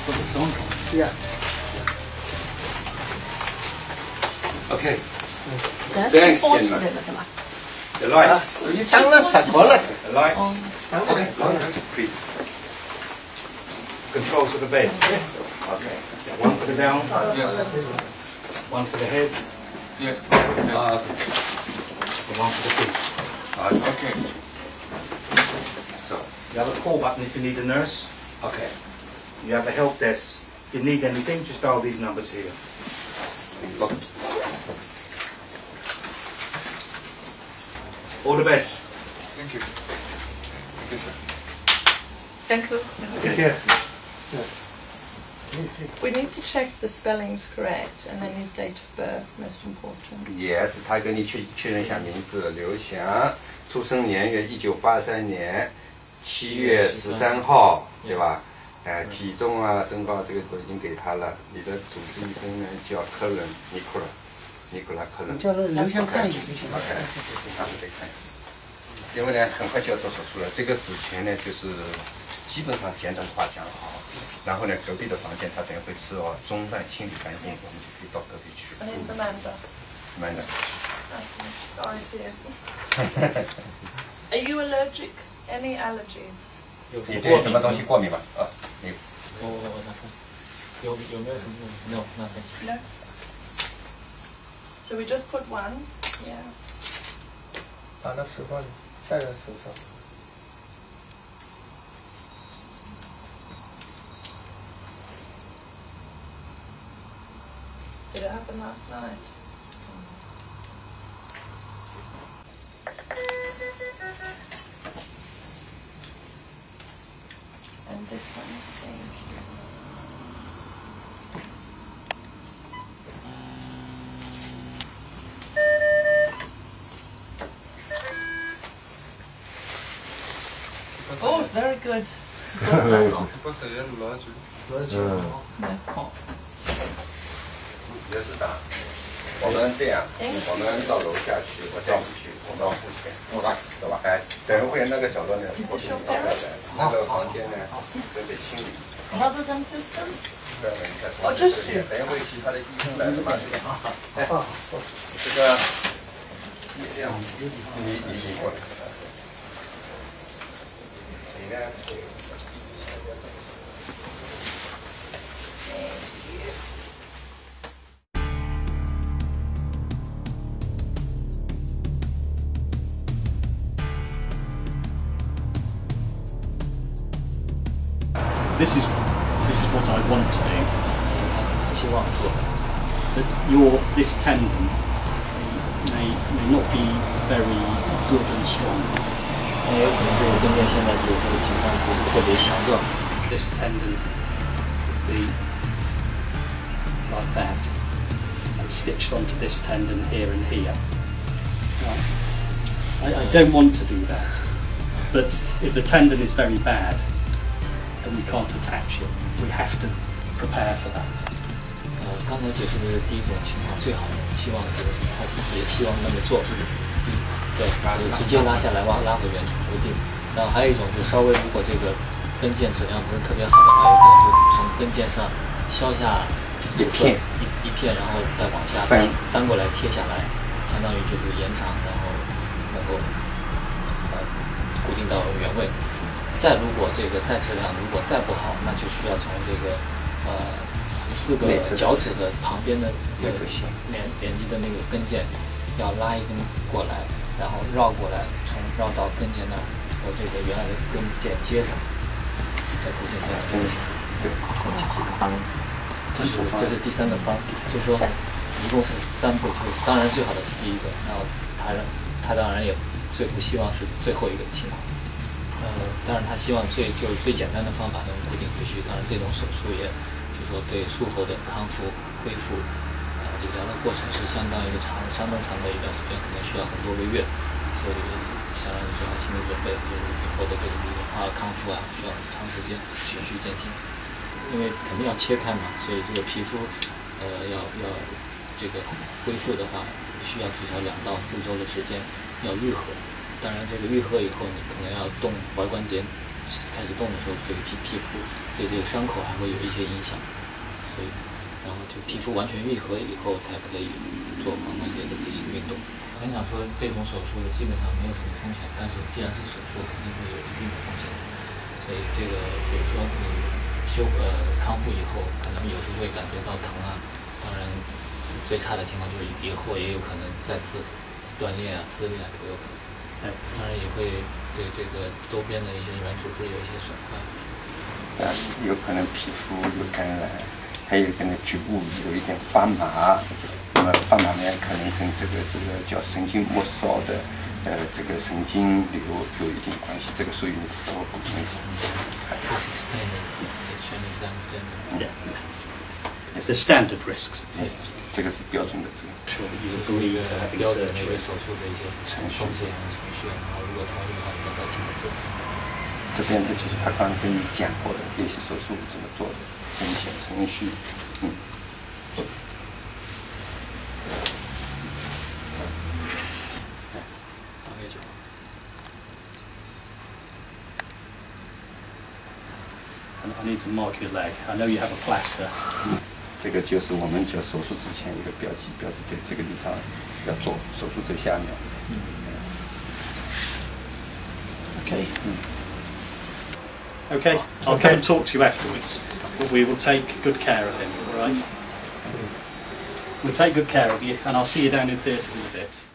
Put this on. Yeah. Okay. 人家是包起来的，对吧？ The lights. 이 장난 사고라. The lights. Okay. Please. Controls for the bed. Okay. One for the down. Yes. One for the head. Yeah. And Yes. one for the feet. Okay. So you have a call button if you need a nurse. Okay. You have a help desk. If you need anything, just dial these numbers here. Look. All the best. Thank you. Thank you, sir. Thank you. Yes. We need to check the spelling's correct and then his date of birth, most important. Yes，他跟你确认一下名字，刘翔，出生年月1983年7月13号，对吧？体重啊、身高这个都已经给他了。你的主治医生呢叫科伦，尼古拉科伦。叫刘先看一眼就行了。他们得看。因为呢，很快就要做手术了。这个之前呢，就是基本上简短的话讲好。然后呢，隔壁的房间他等会吃完中饭清理干净，我们就可以到隔壁去。 My name's Amanda. Amanda. Sorry, dear. Are you allergic? Any allergies? 你对什么东西过敏吗？你有没有什么？No, nothing. No. So we just put one. Yeah. 把那手套戴在手上。 Did it happen last night? And this one, thank you. Oh, very good. Passageiro lá, tipo. 这是啥？我们这样，我们到楼下去，我带你去，我到付钱，走吧？等一会那个角落呢，我给你带来，那个房间呢，准备清理。 Brothers and sisters? 哦，这是。等一会其他的医生来了嘛？这个，你过来。你呢？ This is what I want to do. 期望做。 But this tendon may not be very good and strong. 但也有可能这个跟腱现在有时候情况不是特别强壮。 This tendon would be like that, and stitched onto this tendon here and here. Right. I don't want to do that, but if the tendon is very bad, and we can't attach it, we have to prepare for that. 刚才解释的是第一种情况，最好的期望是他也希望那么做，对，直接拉下来拉回原处固定。然后还有一种就是稍微如果这个跟腱质量不是特别好的话，有可能就从跟腱上削下一片，然后再往下翻过来贴下来，相当于就是延长，然后能够固定到原位。再如果这个质量如果再不好，那就需要从这个4个脚趾的旁边的连接的那个跟腱，要拉一根过来，然后绕过来，绕到跟腱那儿和这个原来的跟腱接上，再固定在中间。对，这是第3个方，就是说一共是3步，就是当然最好的是第一个，然后他当然也最不希望是最后一个情况。当然他希望最简单的方法能固定回去。当然这种手术也就是说对术后的康复恢复理疗的过程是相当长的一段时间，可能需要很多个月，所以相当于做好心理准备，就是以后的这个理疗康复需要长时间循序渐进，因为肯定要切开嘛，所以这个皮肤要这个恢复的话，需要至少2到4周的时间要愈合。当然，这个愈合以后，你可能要动踝关节，开始动的时候，对皮肤对这个伤口还会有一些影响，所以然后就皮肤完全愈合以后才可以做膀胱炎的这些运动。很想说这种手术基本上没有什么风险，但是既然是手术，肯定会有一定的风险。所以这个比如说你康复以后，可能有时会感觉到疼啊。当然，最差的情况就是以后也有可能再次断裂啊、撕裂啊都有可能。当然也会对这个周边的一些软组织有一些损坏。有可能皮肤有感染，还有可能局部有一点发麻。那么发麻呢，可能跟这个叫神经末梢的这个神经瘤有一定关系。这个属于我补充一下。The standard risks. 这个是标准的这个。Sure that you agree to having 标准的 surgery. 手术的一些风险程序，然后如果同意的话，你再签个字。这边的就是他刚刚跟你讲过的这些手术怎么做的风险程序，I need to mark your leg. I know you have a plaster. 这个就是我们叫手术之前一个标记，标志这个地方要做手术最下面。Okay. Okay. I'll come and talk to you afterwards. But we will take good care of him. All right. We'll take good care of you, and I'll see you down in theatres in a bit.